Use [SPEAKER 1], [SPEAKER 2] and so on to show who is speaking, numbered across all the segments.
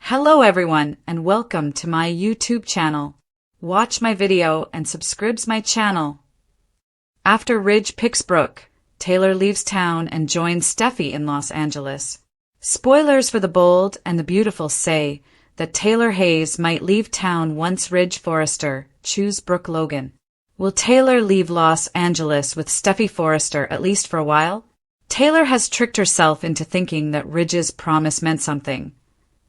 [SPEAKER 1] Hello everyone and welcome to my YouTube channel. Watch my video and subscribe my channel. After Ridge picks Brooke, Taylor leaves town and joins Steffy in Los Angeles. Spoilers for the bold and the beautiful say that Taylor Hayes might leave town once Ridge Forrester choose Brooke Logan. Will Taylor leave Los Angeles with Steffy Forrester at least for a while? Taylor has tricked herself into thinking that Ridge's promise meant something,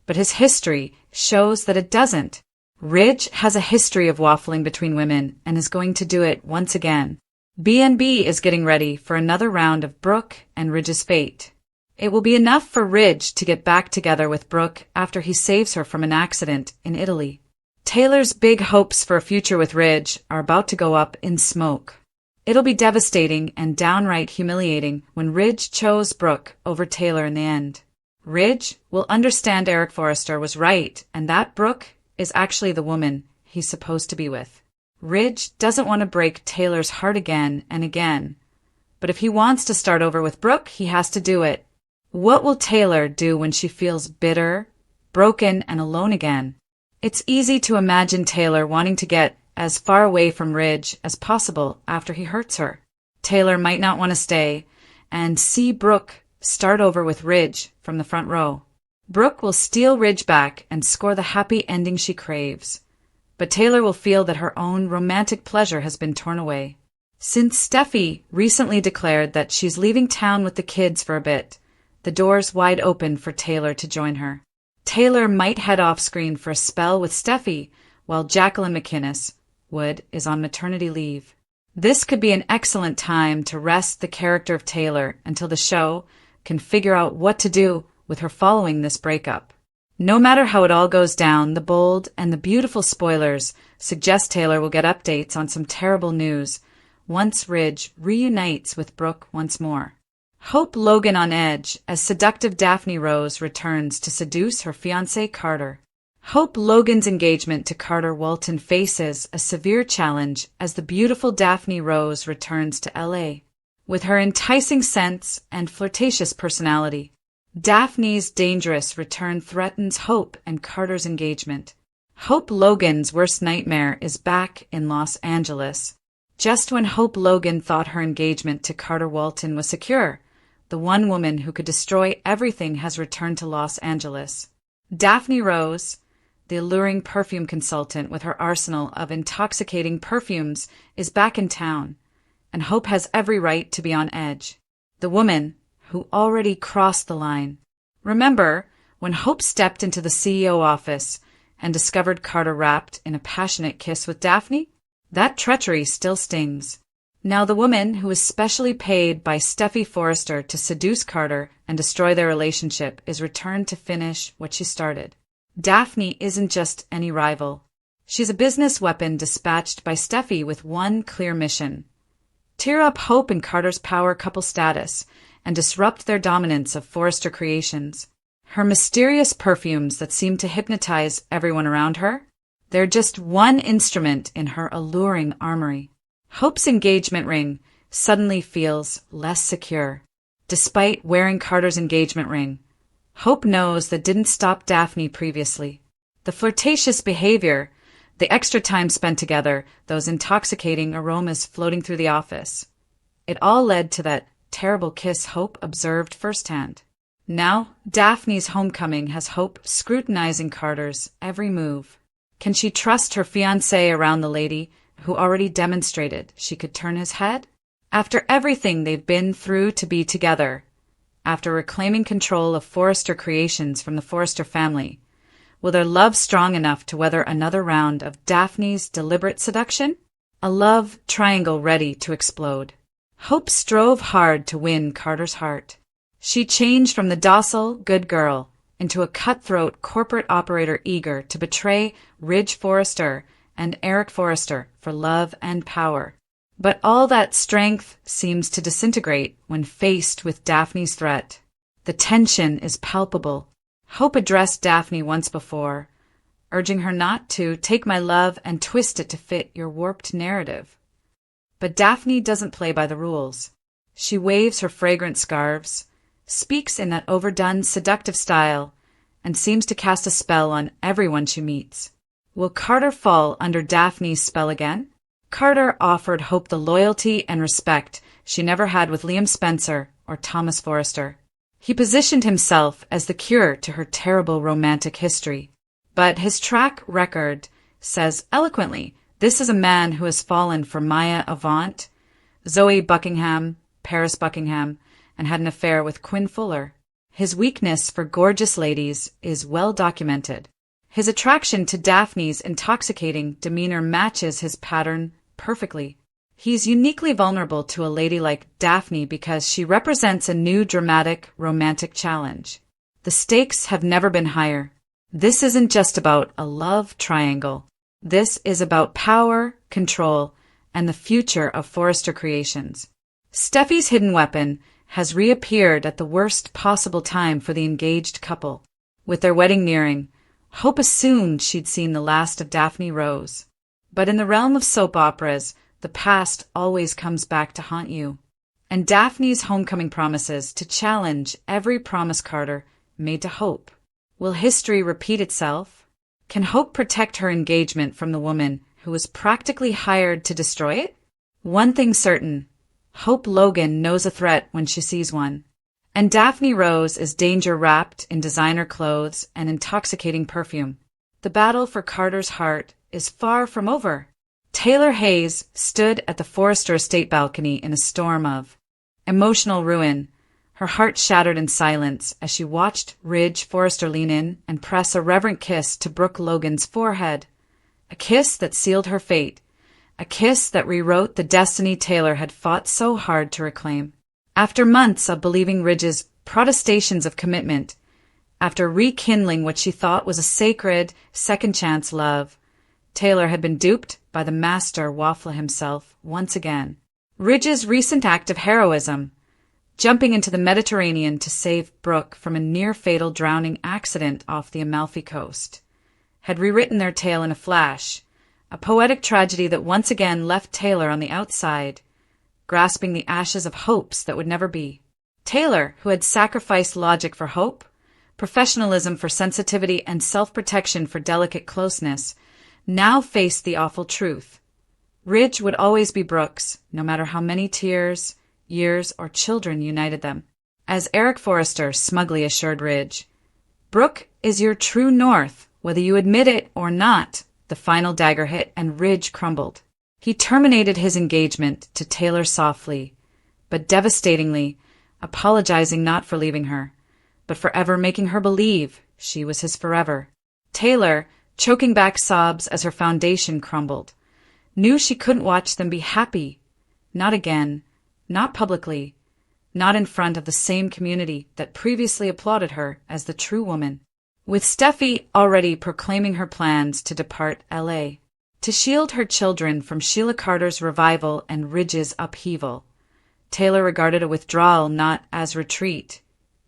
[SPEAKER 1] but his history shows that it doesn't. Ridge has a history of waffling between women and is going to do it once again. B&B is getting ready for another round of Brooke and Ridge's fate. It will be enough for Ridge to get back together with Brooke after he saves her from an accident in Italy. Taylor's big hopes for a future with Ridge are about to go up in smoke. It'll be devastating and downright humiliating when Ridge chose Brooke over Taylor in the end. Ridge will understand Eric Forrester was right and that Brooke is actually the woman he's supposed to be with. Ridge doesn't want to break Taylor's heart again and again, but if he wants to start over with Brooke, he has to do it. What will Taylor do when she feels bitter, broken, and alone again? It's easy to imagine Taylor wanting to get as far away from Ridge as possible after he hurts her. Taylor might not want to stay and see Brooke start over with Ridge from the front row. Brooke will steal Ridge back and score the happy ending she craves, but Taylor will feel that her own romantic pleasure has been torn away. Since Steffy recently declared that she's leaving town with the kids for a bit, the door's wide open for Taylor to join her. Taylor might head off-screen for a spell with Steffy while Jacqueline McInnes Wood is on maternity leave. This could be an excellent time to rest the character of Taylor until the show can figure out what to do with her following this breakup. No matter how it all goes down, the bold and the beautiful spoilers suggest Taylor will get updates on some terrible news once Ridge reunites with Brooke once more. Hope Logan on edge as seductive Daphne Rose returns to seduce her fiancé Carter. Hope Logan's engagement to Carter Walton faces a severe challenge as the beautiful Daphne Rose returns to LA. With her enticing sense and flirtatious personality, Daphne's dangerous return threatens Hope and Carter's engagement. Hope Logan's worst nightmare is back in Los Angeles. Just when Hope Logan thought her engagement to Carter Walton was secure, the one woman who could destroy everything has returned to Los Angeles. Daphne Rose, the alluring perfume consultant with her arsenal of intoxicating perfumes, is back in town, and Hope has every right to be on edge. The woman who already crossed the line. Remember when Hope stepped into the CEO office and discovered Carter wrapped in a passionate kiss with Daphne? That treachery still stings. Now the woman who is specially paid by Steffy Forrester to seduce Carter and destroy their relationship is returned to finish what she started. Daphne isn't just any rival. She's a business weapon dispatched by Steffy with one clear mission: tear up Hope and Carter's power couple status and disrupt their dominance of Forrester Creations. Her mysterious perfumes that seem to hypnotize everyone around her? They're just one instrument in her alluring armory. Hope's engagement ring suddenly feels less secure. Despite wearing Carter's engagement ring, Hope knows that didn't stop Daphne previously. The flirtatious behavior, the extra time spent together, those intoxicating aromas floating through the office. It all led to that terrible kiss Hope observed firsthand. Now, Daphne's homecoming has Hope scrutinizing Carter's every move. Can she trust her fiancé around the lady who already demonstrated she could turn his head? After everything they've been through to be together, after reclaiming control of Forrester Creations from the Forrester family, will their love strong enough to weather another round of Daphne's deliberate seduction? A love triangle ready to explode. Hope strove hard to win Carter's heart. She changed from the docile, good girl into a cutthroat corporate operator eager to betray Ridge Forrester and Eric Forrester for love and power. But all that strength seems to disintegrate when faced with Daphne's threat. The tension is palpable. Hope addressed Daphne once before, urging her not to take my love and twist it to fit your warped narrative. But Daphne doesn't play by the rules. She waves her fragrant scarves, speaks in that overdone, seductive style, and seems to cast a spell on everyone she meets. Will Carter fall under Daphne's spell again? Carter offered Hope the loyalty and respect she never had with Liam Spencer or Thomas Forrester. He positioned himself as the cure to her terrible romantic history. But his track record says eloquently, this is a man who has fallen for Maya Avant, Zoe Buckingham, Paris Buckingham, and had an affair with Quinn Fuller. His weakness for gorgeous ladies is well documented. His attraction to Daphne's intoxicating demeanor matches his pattern perfectly. He's uniquely vulnerable to a lady like Daphne because she represents a new dramatic, romantic challenge. The stakes have never been higher. This isn't just about a love triangle. This is about power, control, and the future of Forrester Creations. Steffy's hidden weapon has reappeared at the worst possible time for the engaged couple. With their wedding nearing, Hope assumed she'd seen the last of Daphne Rose. But in the realm of soap operas, the past always comes back to haunt you. And Daphne's homecoming promises to challenge every promise Carter made to Hope. Will history repeat itself? Can Hope protect her engagement from the woman who was practically hired to destroy it? One thing's certain. Hope Logan knows a threat when she sees one. And Daphne Rose is danger wrapped in designer clothes and intoxicating perfume. The battle for Carter's heart is far from over. Taylor Hayes stood at the Forrester estate balcony in a storm of emotional ruin, her heart shattered in silence as she watched Ridge Forrester lean in and press a reverent kiss to Brooke Logan's forehead. A kiss that sealed her fate. A kiss that rewrote the destiny Taylor had fought so hard to reclaim. After months of believing Ridge's protestations of commitment, after rekindling what she thought was a sacred, second-chance love, Taylor had been duped by the master waffler himself once again. Ridge's recent act of heroism, jumping into the Mediterranean to save Brooke from a near-fatal drowning accident off the Amalfi coast, had rewritten their tale in a flash, a poetic tragedy that once again left Taylor on the outside, grasping the ashes of hopes that would never be. Taylor, who had sacrificed logic for hope, professionalism for sensitivity, and self-protection for delicate closeness, now faced the awful truth. Ridge would always be Brooke's, no matter how many tears, years, or children united them. As Eric Forrester smugly assured Ridge, Brooke is your true north, whether you admit it or not. The final dagger hit and Ridge crumbled. He terminated his engagement to Taylor softly, but devastatingly, apologizing not for leaving her, but forever making her believe she was his forever. Taylor, choking back sobs as her foundation crumbled, knew she couldn't watch them be happy. Not again, not publicly, not in front of the same community that previously applauded her as the true woman. With Steffy already proclaiming her plans to depart L.A., to shield her children from Sheila Carter's revival and Ridge's upheaval, Taylor regarded a withdrawal not as retreat,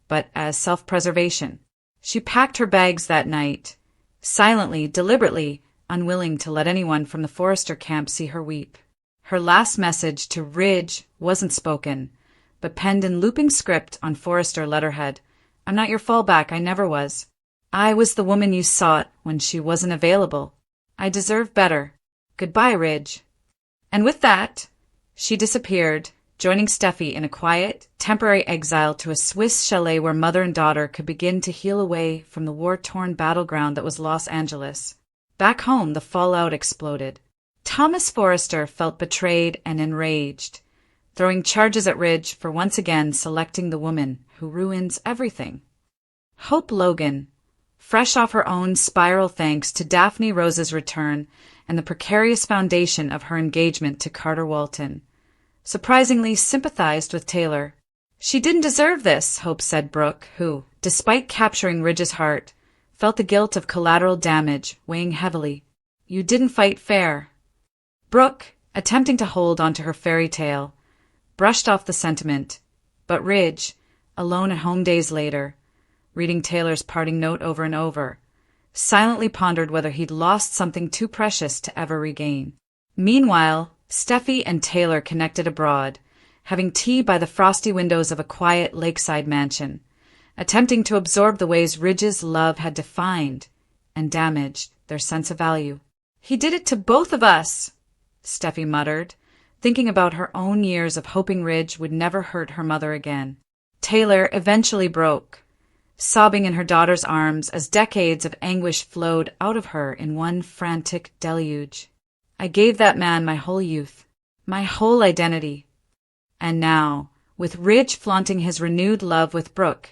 [SPEAKER 1] but as self-preservation. She packed her bags that night, silently, deliberately, unwilling to let anyone from the Forrester camp see her weep. Her last message to Ridge wasn't spoken, but penned in looping script on Forrester letterhead. I'm not your fallback, I never was. I was the woman you sought when she wasn't available. I deserve better. Goodbye, Ridge. And with that, she disappeared, joining Steffy in a quiet, temporary exile to a Swiss chalet where mother and daughter could begin to heal away from the war-torn battleground that was Los Angeles. Back home, the fallout exploded. Thomas Forrester felt betrayed and enraged, throwing charges at Ridge for once again selecting the woman who ruins everything. Hope Logan, fresh off her own spiral thanks to Daphne Rose's return and the precarious foundation of her engagement to Carter Walton, surprisingly sympathized with Taylor. She didn't deserve this, Hope said Brooke, who, despite capturing Ridge's heart, felt the guilt of collateral damage weighing heavily. You didn't fight fair. Brooke, attempting to hold onto her fairy tale, brushed off the sentiment, but Ridge, alone at home days later, reading Taylor's parting note over and over, silently pondered whether he'd lost something too precious to ever regain. Meanwhile, Steffy and Taylor connected abroad, having tea by the frosty windows of a quiet lakeside mansion, attempting to absorb the ways Ridge's love had defined and damaged their sense of value. "He did it to both of us," Steffy muttered, thinking about her own years of hoping Ridge would never hurt her mother again. Taylor eventually broke, sobbing in her daughter's arms as decades of anguish flowed out of her in one frantic deluge. "I gave that man my whole youth, my whole identity. And now, with Ridge flaunting his renewed love with Brooke,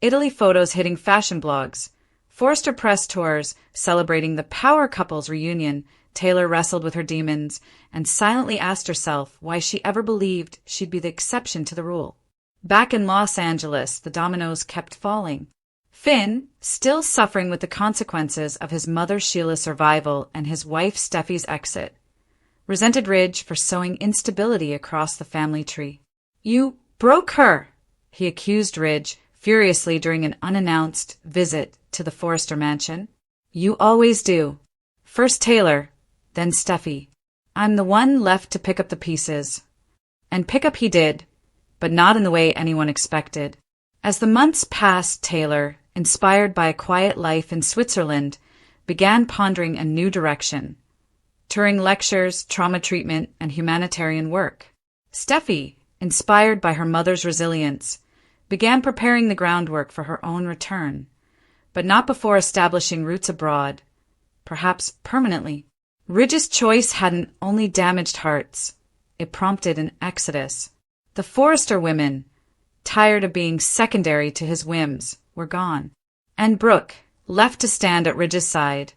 [SPEAKER 1] Italy photos hitting fashion blogs, Forrester press tours celebrating the power couple's reunion, Taylor wrestled with her demons and silently asked herself why she ever believed she'd be the exception to the rule. Back in Los Angeles, the dominoes kept falling. Finn, still suffering with the consequences of his mother Sheila's survival and his wife Steffi's exit, resented Ridge for sowing instability across the family tree. "You broke her," he accused Ridge furiously during an unannounced visit to the Forrester mansion. "You always do. First Taylor, then Steffy. I'm the one left to pick up the pieces." And pick up he did, but not in the way anyone expected. As the months passed, Taylor, inspired by a quiet life in Switzerland, began pondering a new direction, touring lectures, trauma treatment, and humanitarian work. Steffy, inspired by her mother's resilience, began preparing the groundwork for her own return, but not before establishing roots abroad, perhaps permanently. Ridge's choice hadn't only damaged hearts, it prompted an exodus. The Forrester women, tired of being secondary to his whims, were gone. And Brooke, left to stand at Ridge's side,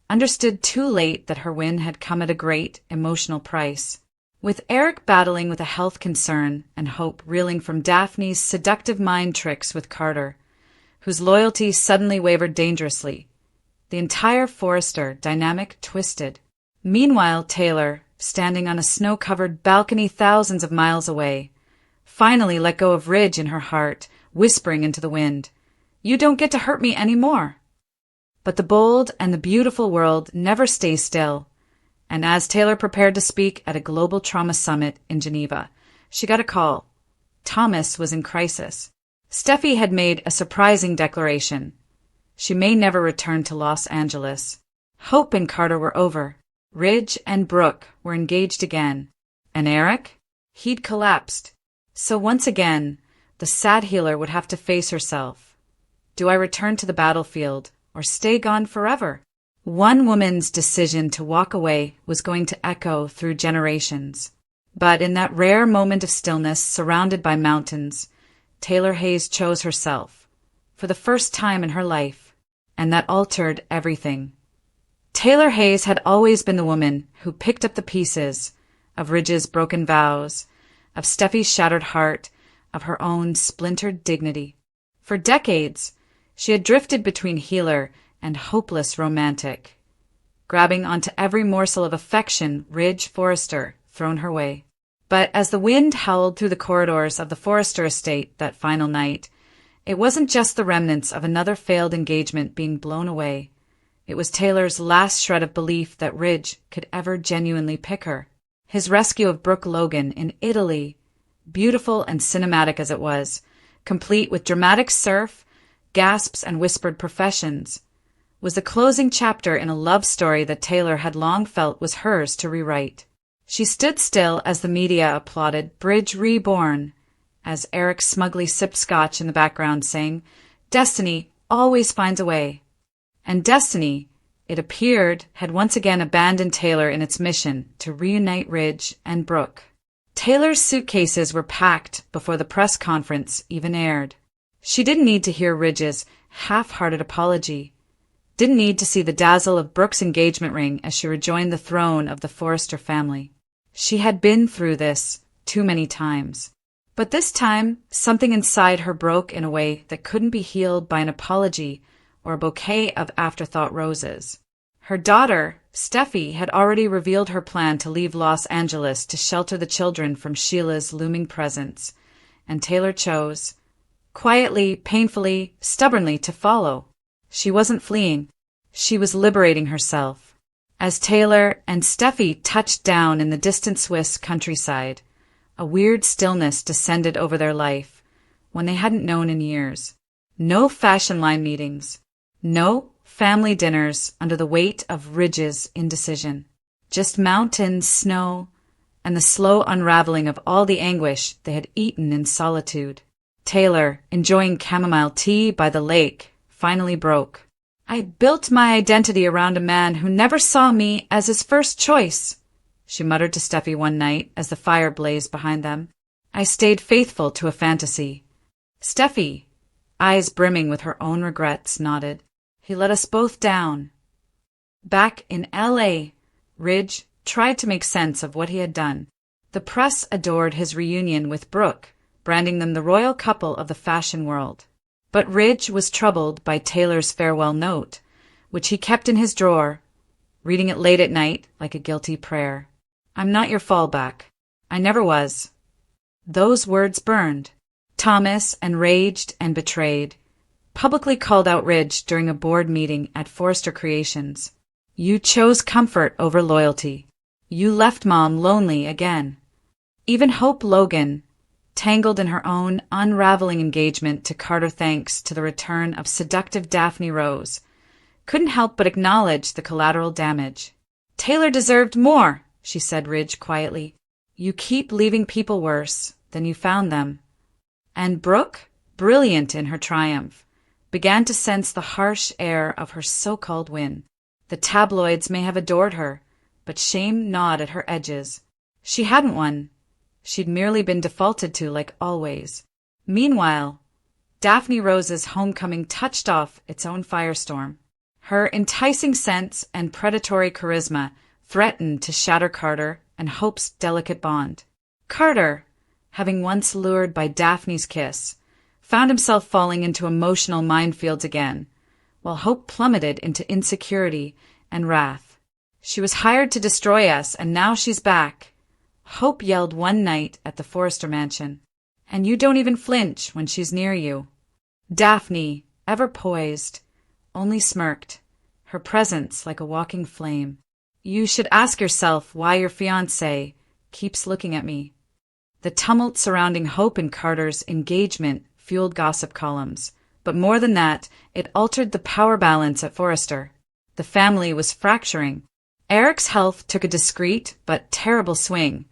[SPEAKER 1] understood too late that her win had come at a great emotional price. With Eric battling with a health concern and Hope reeling from Daphne's seductive mind tricks with Carter, whose loyalty suddenly wavered dangerously, the entire Forrester dynamic twisted. Meanwhile, Taylor, standing on a snow-covered balcony thousands of miles away, finally let go of Ridge in her heart, whispering into the wind, "You don't get to hurt me anymore." But the bold and the beautiful world never stays still, and as Taylor prepared to speak at a global trauma summit in Geneva, she got a call. Thomas was in crisis. Steffy had made a surprising declaration. She may never return to Los Angeles. Hope and Carter were over. Ridge and Brooke were engaged again. And Eric? He'd collapsed. So once again, the sad healer would have to face herself. Do I return to the battlefield or stay gone forever? One woman's decision to walk away was going to echo through generations. But in that rare moment of stillness surrounded by mountains, Taylor Hayes chose herself, for the first time in her life, and that altered everything. Taylor Hayes had always been the woman who picked up the pieces of Ridge's broken vows, of Steffy's shattered heart, of her own splintered dignity. For decades, she had drifted between healer and hopeless romantic, grabbing onto every morsel of affection Ridge Forrester thrown her way. But as the wind howled through the corridors of the Forrester estate that final night, it wasn't just the remnants of another failed engagement being blown away. It was Taylor's last shred of belief that Ridge could ever genuinely pick her. His rescue of Brooke Logan in Italy, beautiful and cinematic as it was, complete with dramatic surf, gasps, and whispered professions, was the closing chapter in a love story that Taylor had long felt was hers to rewrite. She stood still as the media applauded Bridge Reborn, as Eric smugly sipped scotch in the background saying, "Destiny always finds a way." And Destiny, it appeared, had once again abandoned Taylor in its mission to reunite Ridge and Brooke. Taylor's suitcases were packed before the press conference even aired. She didn't need to hear Ridge's half-hearted apology, didn't need to see the dazzle of Brooke's engagement ring as she rejoined the throne of the Forrester family. She had been through this too many times. But this time, something inside her broke in a way that couldn't be healed by an apology or a bouquet of afterthought roses. Her daughter, Steffy, had already revealed her plan to leave Los Angeles to shelter the children from Sheila's looming presence, and Taylor chose, quietly, painfully, stubbornly, to follow. She wasn't fleeing. She was liberating herself. As Taylor and Steffy touched down in the distant Swiss countryside, a weird stillness descended over their life, one they hadn't known in years. No fashion line meetings. No family dinners under the weight of Ridge's indecision. Just mountains, snow, and the slow unraveling of all the anguish they had eaten in solitude. Taylor, enjoying chamomile tea by the lake, finally broke. I built my identity around a man who never saw me as his first choice, she muttered to Steffy one night as the fire blazed behind them. I stayed faithful to a fantasy. Steffy, eyes brimming with her own regrets, nodded. He let us both down. Back in L.A., Ridge tried to make sense of what he had done. The press adored his reunion with Brooke, branding them the royal couple of the fashion world. But Ridge was troubled by Taylor's farewell note, which he kept in his drawer, reading it late at night like a guilty prayer. I'm not your fallback. I never was. Those words burned. Thomas, enraged and betrayed, publicly called out Ridge during a board meeting at Forrester Creations. You chose comfort over loyalty. You left Mom lonely again. Even Hope Logan, tangled in her own unraveling engagement to Carter thanks to the return of seductive Daphne Rose, couldn't help but acknowledge the collateral damage. Taylor deserved more, she said Ridge quietly. You keep leaving people worse than you found them. And Brooke, brilliant in her triumph, began to sense the harsh air of her so-called win. The tabloids may have adored her, but shame gnawed at her edges. She hadn't won. She'd merely been defaulted to like always. Meanwhile, Daphne Rose's homecoming touched off its own firestorm. Her enticing sense and predatory charisma threatened to shatter Carter and Hope's delicate bond. Carter, having once lured by Daphne's kiss, found himself falling into emotional minefields again, while Hope plummeted into insecurity and wrath. She was hired to destroy us, and now she's back, Hope yelled one night at the Forrester mansion. And you don't even flinch when she's near you. Daphne, ever poised, only smirked, her presence like a walking flame. You should ask yourself why your fiancé keeps looking at me. The tumult surrounding Hope and Carter's engagement fueled gossip columns, but more than that, it altered the power balance at Forrester. The family was fracturing. Eric's health took a discreet but terrible swing,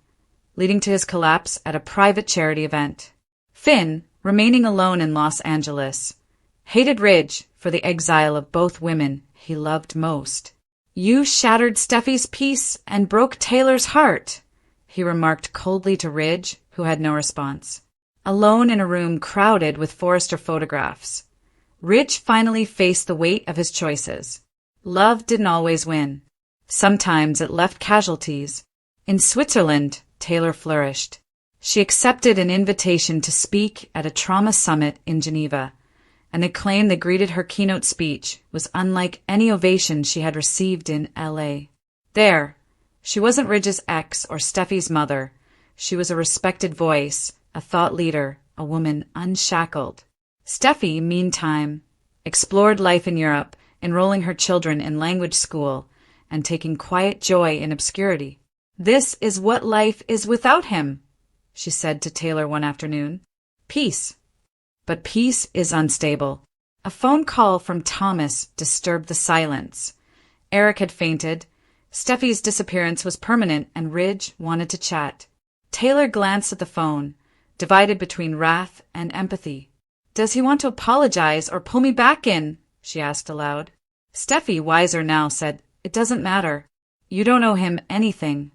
[SPEAKER 1] leading to his collapse at a private charity event. Finn, remaining alone in Los Angeles, hated Ridge for the exile of both women he loved most. You shattered Steffy's peace and broke Taylor's heart, he remarked coldly to Ridge, who had no response. Alone in a room crowded with Forrester photographs, Ridge finally faced the weight of his choices. Love didn't always win. Sometimes it left casualties. In Switzerland, Taylor flourished. She accepted an invitation to speak at a trauma summit in Geneva, and the acclaim that greeted her keynote speech was unlike any ovation she had received in L.A. There, she wasn't Ridge's ex or Steffy's mother. She was a respected voice, a thought leader, a woman unshackled. Steffy, meantime, explored life in Europe, enrolling her children in language school and taking quiet joy in obscurity. This is what life is without him, she said to Taylor one afternoon. Peace. But peace is unstable. A phone call from Thomas disturbed the silence. Eric had fainted. Steffy's disappearance was permanent, and Ridge wanted to chat. Taylor glanced at the phone, divided between wrath and empathy. Does he want to apologize or pull me back in? She asked aloud. Steffy, wiser now, said, It doesn't matter. You don't owe him anything.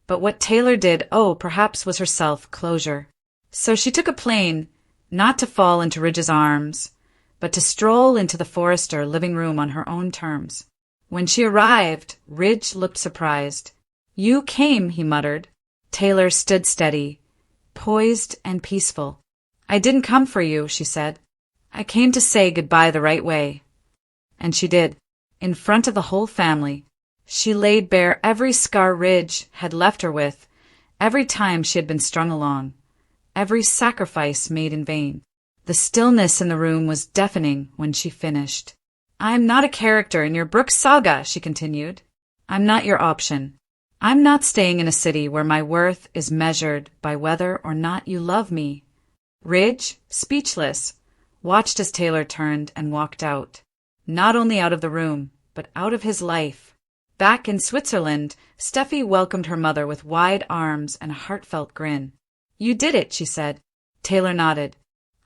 [SPEAKER 1] But what Taylor did owe perhaps was herself closure. So she took a plane, not to fall into Ridge's arms, but to stroll into the Forrester living room on her own terms. When she arrived, Ridge looked surprised. You came, he muttered. Taylor stood steady, poised and peaceful. I didn't come for you, she said. I came to say goodbye the right way. And she did, in front of the whole family. She laid bare every scar Ridge had left her with, every time she had been strung along, every sacrifice made in vain. The stillness in the room was deafening when she finished. I'm not a character in your Brooke saga, she continued. I'm not your option. I'm not staying in a city where my worth is measured by whether or not you love me. Ridge, speechless, watched as Taylor turned and walked out. Not only out of the room, but out of his life. Back in Switzerland, Steffy welcomed her mother with wide arms and a heartfelt grin. "You did it," she said. Taylor nodded.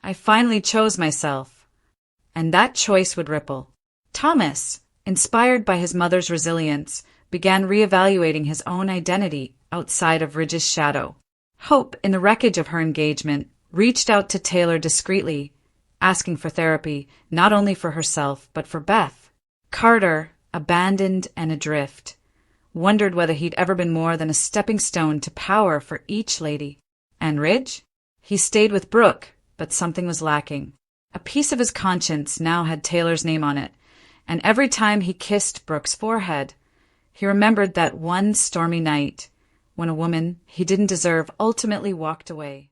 [SPEAKER 1] "I finally chose myself." And that choice would ripple. Thomas, inspired by his mother's resilience, began reevaluating his own identity outside of Ridge's shadow. Hope, in the wreckage of her engagement, reached out to Taylor discreetly, asking for therapy not only for herself but for Beth. Carter, abandoned and adrift, wondered whether he'd ever been more than a stepping stone to power for each lady. And Ridge? He stayed with Brooke, but something was lacking. A piece of his conscience now had Taylor's name on it, and every time he kissed Brooke's forehead, he remembered that one stormy night when a woman he didn't deserve ultimately walked away.